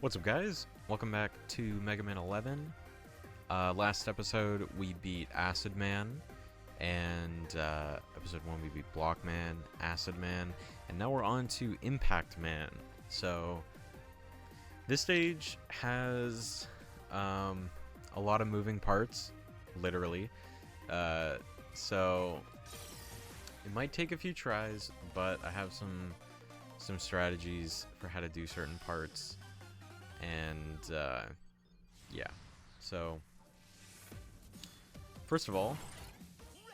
What's up, guys? Welcome back to Mega Man 11. Last episode we beat Acid Man, and episode 1 we beat Block Man, Acid Man, and now we're on to Impact Man. So this stage has a lot of moving parts, literally. So it might take a few tries, but I have some strategies for how to do certain parts. And yeah, so first of all,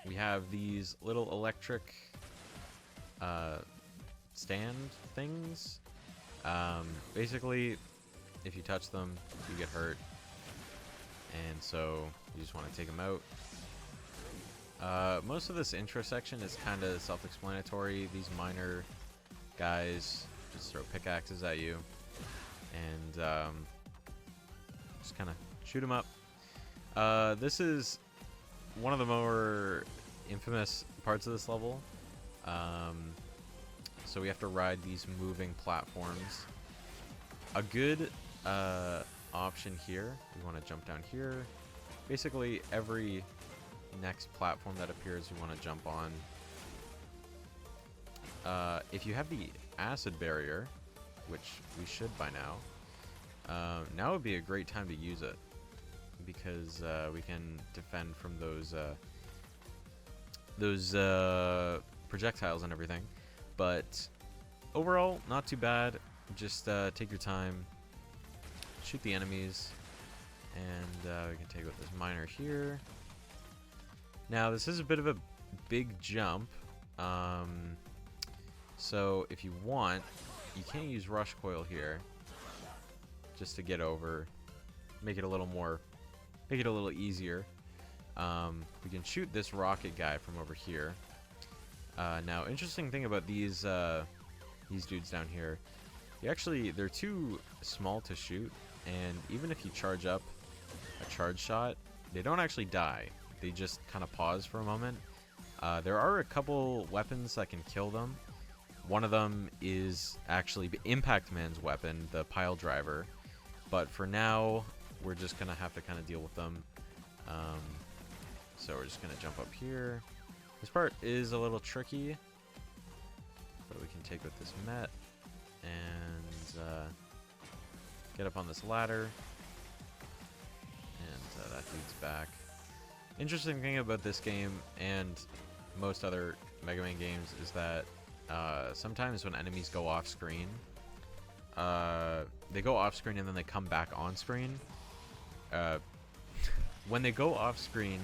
we have these little electric stand things. Basically, if you touch them, you get hurt, and so you just want to take them out. Most of this intro section is kind of self-explanatory. These minor guys just throw pickaxes at you, and just kind of shoot them up. This is one of the more infamous parts of this level. So we have to ride these moving platforms. A good option here, we want to jump down here. Basically, every next platform that appears, you want to jump on. If you have the acid barrier, which we should by now, now would be a great time to use it, because we can defend from those projectiles and everything. But overall, not too bad. Just take your time, shoot the enemies, and we can take out this miner here. Now this is a bit of a big jump, so if you want, you can't use rush coil here, just to get over, make it a little easier. We can shoot this rocket guy from over here. Now, interesting thing about these dudes down here, they're too small to shoot, and even if you charge up a charge shot, they don't actually die. They just kind of pause for a moment. There are a couple weapons that can kill them. One of them is actually Impact Man's weapon, the pile driver. But for now, we're just going to have to kind of deal with them. So we're just going to jump up here. This part is a little tricky, but we can take with this Met and get up on this ladder. And that dude's back. Interesting thing about this game and most other Mega Man games is that sometimes when enemies go off screen, they go off screen and then they come back on screen. When they go off screen,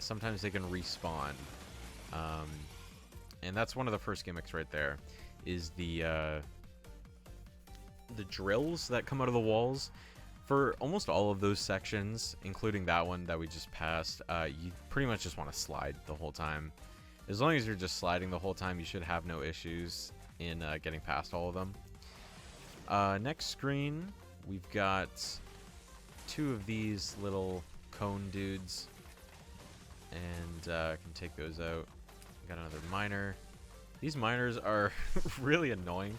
sometimes they can respawn, and that's one of the first gimmicks right there, is the drills that come out of the walls. For almost all of those sections, including that one that we just passed, you pretty much just want to slide the whole time. As long as you're just sliding the whole time, you should have no issues in getting past all of them. Next screen, we've got two of these little cone dudes, and I can take those out. Got another miner. These miners are really annoying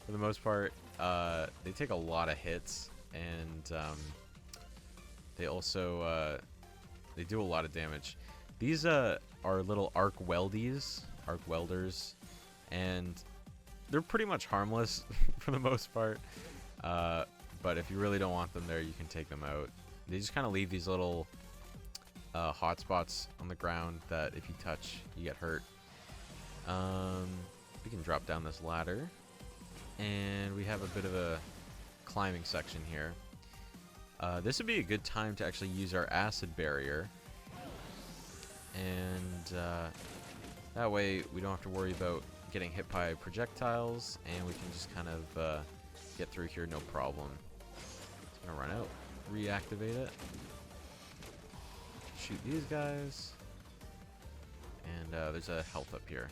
for the most part. They take a lot of hits, and they also they do a lot of damage. These are little arc welders, and they're pretty much harmless for the most part. But if you really don't want them there, you can take them out. They just kind of leave these little hot spots on the ground that if you touch, you get hurt. We can drop down this ladder, and we have a bit of a climbing section here. This would be a good time to actually use our acid barrier, and that way we don't have to worry about getting hit by projectiles, and we can just kind of get through here no problem. It's gonna run out, reactivate it, shoot these guys, and there's a health up here.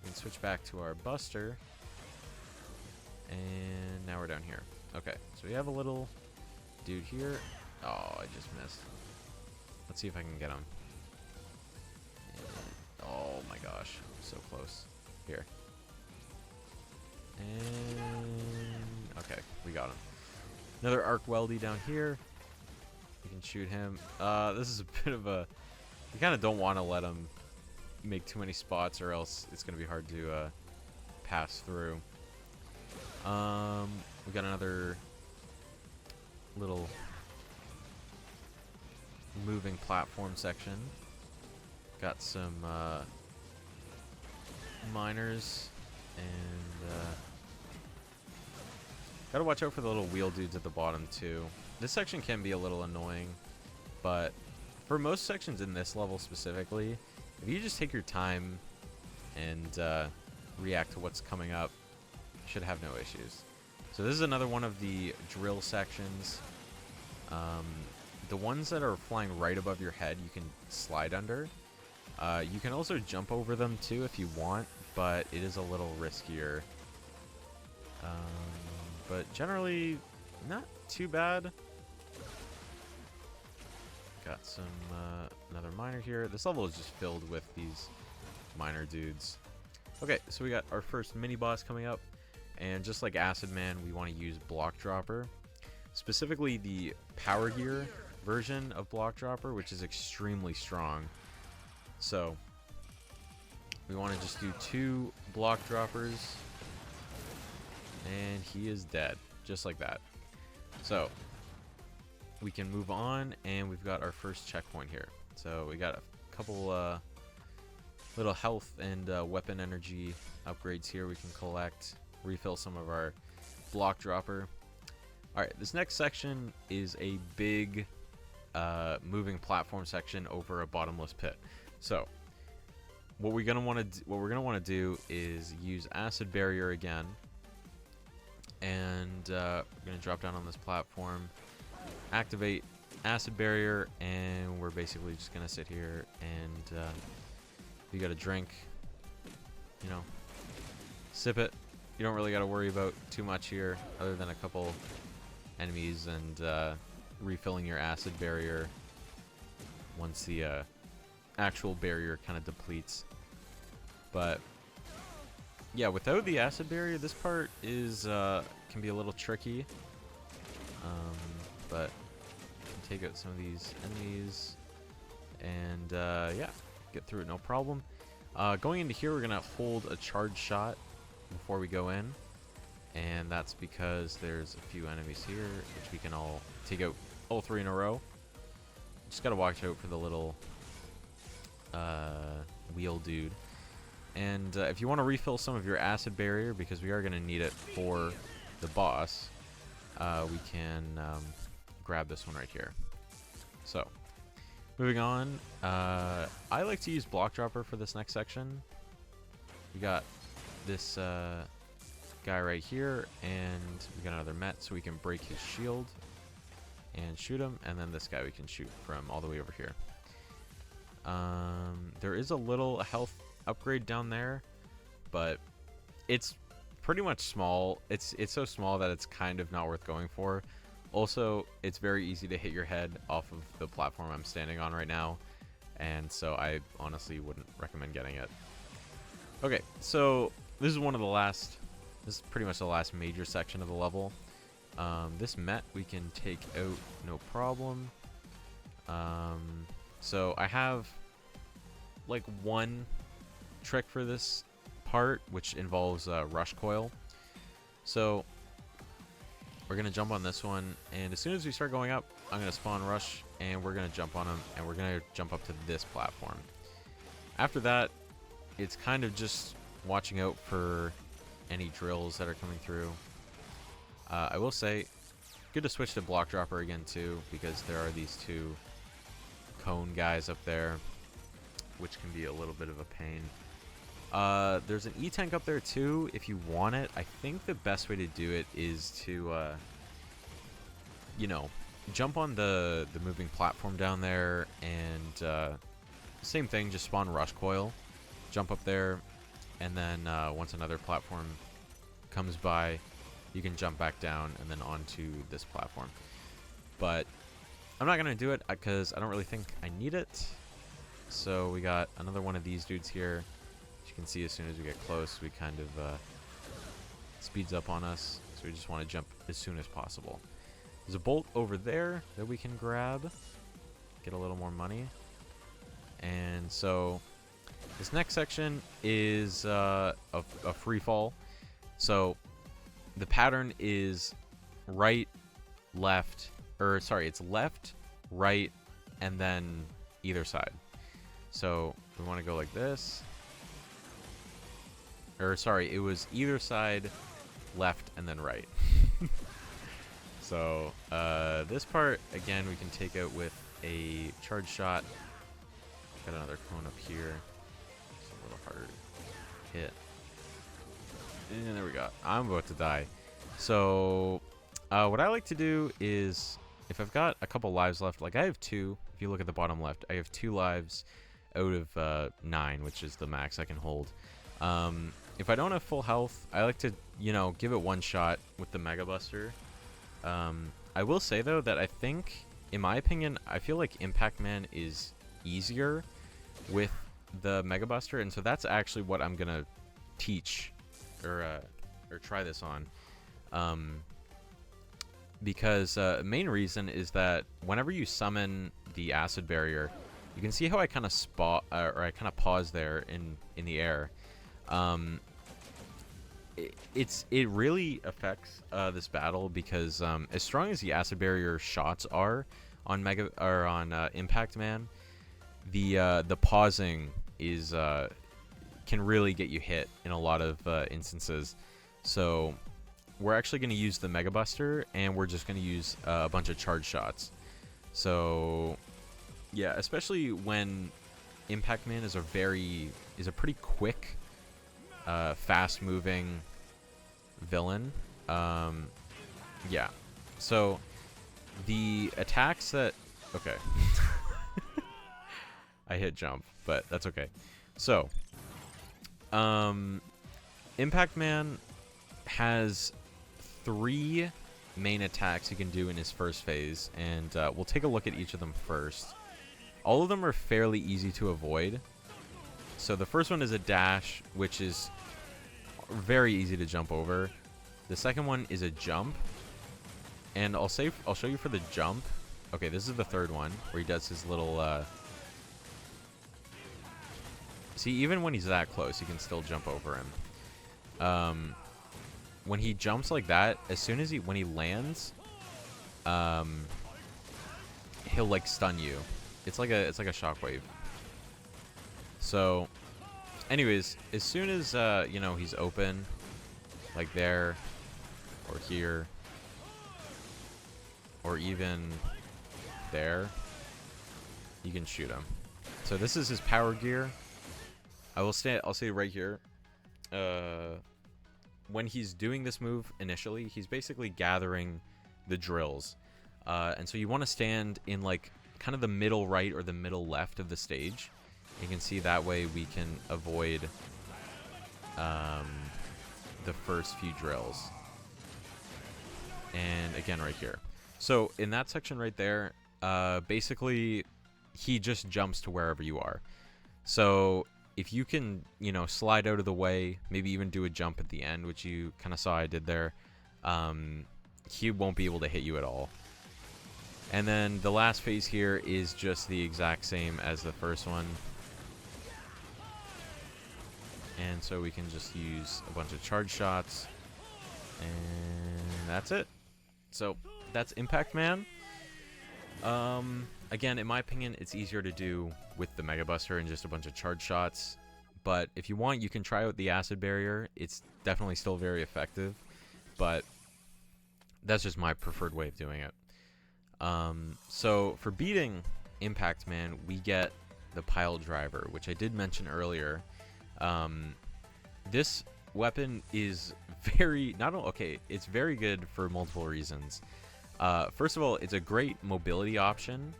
We can switch back to our Buster, and now we're down here. Okay, so we have a little dude here. Oh, I just missed. Let's see if I can get him. And, oh my gosh, so close. Here. And okay, we got him. Another arc weldy down here. We can shoot him. This is a bit of a... You kind of don't want to let him make too many spots, or else it's going to be hard to pass through. We got another little moving platform section. Got some miners, and gotta watch out for the little wheel dudes at the bottom too. This section can be a little annoying, but for most sections in this level specifically, if you just take your time and react to what's coming up, you should have no issues. So this is another one of the drill sections. The ones that are flying right above your head, you can slide under. You can also jump over them too if you want, but it is a little riskier. But generally, not too bad. Got some another miner here. This level is just filled with these miner dudes. Okay, so we got our first mini boss coming up, and just like Acid Man, we want to use Block Dropper, specifically the Power Gear version of Block Dropper, which is extremely strong. So we want to just do 2 block droppers, and he is dead, just like that. So we can move on, and we've got our first checkpoint here. So we got a couple little health and weapon energy upgrades here we can collect, refill some of our block dropper. Alright, this next section is a big moving platform section over a bottomless pit. So what we're gonna want to do is use Acid Barrier again, and we're gonna drop down on this platform, activate Acid Barrier, and we're basically just gonna sit here and you got a drink, you know, sip it. You don't really got to worry about too much here, other than a couple enemies and refilling your Acid Barrier once the actual barrier kind of depletes. But yeah, without the Acid Barrier, this part is can be a little tricky. But you can take out some of these enemies, and yeah, get through it no problem. Going into here, we're gonna hold a charge shot before we go in, and that's because there's a few enemies here which we can all take out, all 3 in a row. Just gotta watch out for the little wheel dude. And if you want to refill some of your Acid Barrier, because we are gonna need it for the boss, we can grab this one right here. So moving on, I like to use Block Dropper for this next section. We got this guy right here, and we got another Met, so we can break his shield and shoot him, and then this guy we can shoot from all the way over here. There is a little health upgrade down there, but it's pretty much small. It's so small that it's kind of not worth going for. Also, it's very easy to hit your head off of the platform I'm standing on right now, and so I honestly wouldn't recommend getting it. Okay, so this is one of the last, this is pretty much the last major section of the level. This Met we can take out no problem. So I have like one trick for this part, which involves Rush Coil. So we're gonna jump on this one, and as soon as we start going up, I'm gonna spawn Rush, and we're gonna jump on him, and we're gonna jump up to this platform. After that, it's kind of just watching out for any drills that are coming through. I will say, good to switch to Block Dropper again too, because there are these 2 cone guys up there, which can be a little bit of a pain. There's an E-Tank up there too, if you want it. I think the best way to do it is to, you know, jump on the moving platform down there, and same thing, just spawn Rush Coil, jump up there, and then once another platform comes by, you can jump back down and then onto this platform. But I'm not going to do it because I don't really think I need it. So we got another one of these dudes here. As you can see, as soon as we get close, we kind of speeds up on us. So so we just want to jump as soon as possible. There's a bolt over there that we can grab, get a little more money. And so this next section is a free fall. So the pattern is right, left, or sorry, it's left, right, and then either side. So we want to go like this. Or sorry, it was either side, left, and then right. So this part, again, we can take out with a charge shot. Got another cone up here. It's a little harder to hit. And there we go. I'm about to die. So what I like to do is, if I've got a couple lives left, like I have 2. If you look at the bottom left, I have 2 lives out of 9, which is the max I can hold. If I don't have full health, I like to, you know, give it one shot with the Mega Buster. I will say, though, that I think, in my opinion, I feel like Impact Man is easier with the Mega Buster, and so that's actually what I'm going to teach or try this on. Because main reason is that whenever you summon the Acid Barrier, you can see how I kind of pause there in the air. It really affects this battle because as strong as the Acid Barrier shots are on Impact Man, the pausing is can really get you hit in a lot of instances. So we're actually going to use the Mega Buster, and we're just going to use a bunch of charge shots. So yeah, especially when Impact Man is a pretty quick, fast-moving villain. Yeah. So the attacks that... Okay. I hit jump, but that's okay. So, Impact Man has 3 main attacks he can do in his first phase, and we'll take a look at each of them first. All of them are fairly easy to avoid. So the first one is a dash, which is very easy to jump over. The second one is a jump, and I'll show you for the jump. Okay, this is the third one where he does his little see, even when he's that close, you can still jump over him. When he jumps like that, as soon as when he lands, he'll like stun you. It's like a shockwave. So, anyways, as soon as you know, he's open, like there, or here, or even there, you can shoot him. So this is his power gear. I'll say right here. When he's doing this move initially, he's basically gathering the drills, and so you want to stand in like kind of the middle right or the middle left of the stage. You can see that way we can avoid the first few drills. And again, right here. So in that section right there, basically he just jumps to wherever you are. So if you can, you know, slide out of the way, maybe even do a jump at the end, which you kind of saw I did there, he won't be able to hit you at all. And then the last phase here is just the exact same as the first one. And so we can just use a bunch of charge shots, and that's it. So that's Impact Man. Again, in my opinion, it's easier to do with the Mega Buster and just a bunch of charge shots. But if you want, you can try out the Acid Barrier. It's definitely still very effective, but that's just my preferred way of doing it. So for beating Impact Man, we get the Pile Driver, which I did mention earlier. This weapon is it's very good for multiple reasons. First of all, it's a great mobility option.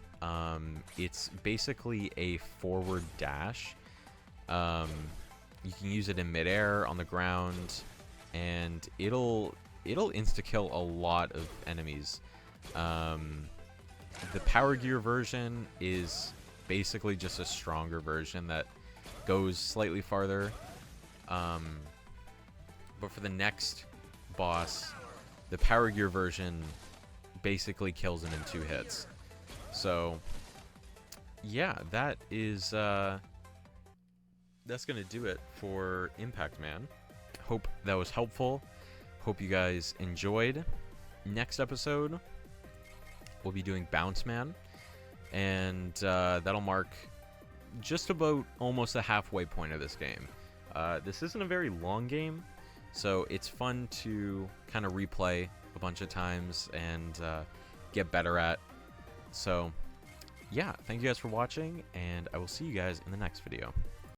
It's basically a forward dash. You can use it in midair, on the ground, and it'll insta-kill a lot of enemies. The Power Gear version is basically just a stronger version that goes slightly farther. But for the next boss, the Power Gear version basically kills him in 2 hits. So, yeah, that is, that's going to do it for Impact Man. Hope that was helpful. Hope you guys enjoyed. Next episode, we'll be doing Bounce Man, and that'll mark just about almost the halfway point of this game. This isn't a very long game, so it's fun to kind of replay a bunch of times and get better at. So, yeah, thank you guys for watching, and I will see you guys in the next video.